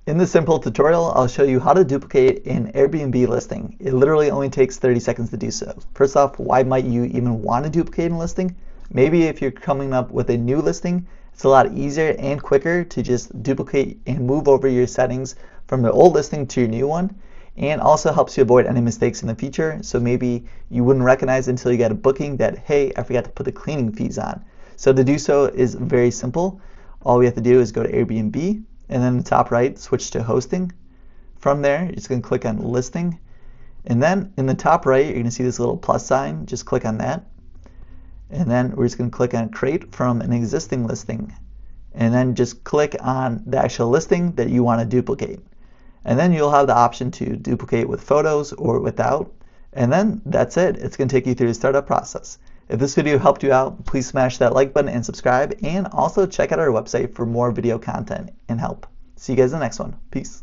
In this simple tutorial, I'll show you how to duplicate an Airbnb listing. It literally only takes 30 seconds to do so. First off, why might you even want to duplicate a listing? Maybe if you're coming up with a new listing, it's a lot easier and quicker to just duplicate and move over your settings from the old listing to your new one, and also helps you avoid any mistakes in the future. So maybe you wouldn't recognize until you get a booking that, hey, I forgot to put the cleaning fees on. So to do so is very simple. All we have to do is go to Airbnb, and then in the top right, switch to hosting. From there, you're just going to click on listing. And then in the top right, you're going to see this little plus sign. Just click on that. And then we're just going to click on create from an existing listing. And then just click on the actual listing that you want to duplicate. And then you'll have the option to duplicate with photos or without. And then that's it. It's going to take you through the startup process. If this video helped you out, please smash that like button and subscribe, and also check out our website for more video content and help. See you guys in the next one. Peace.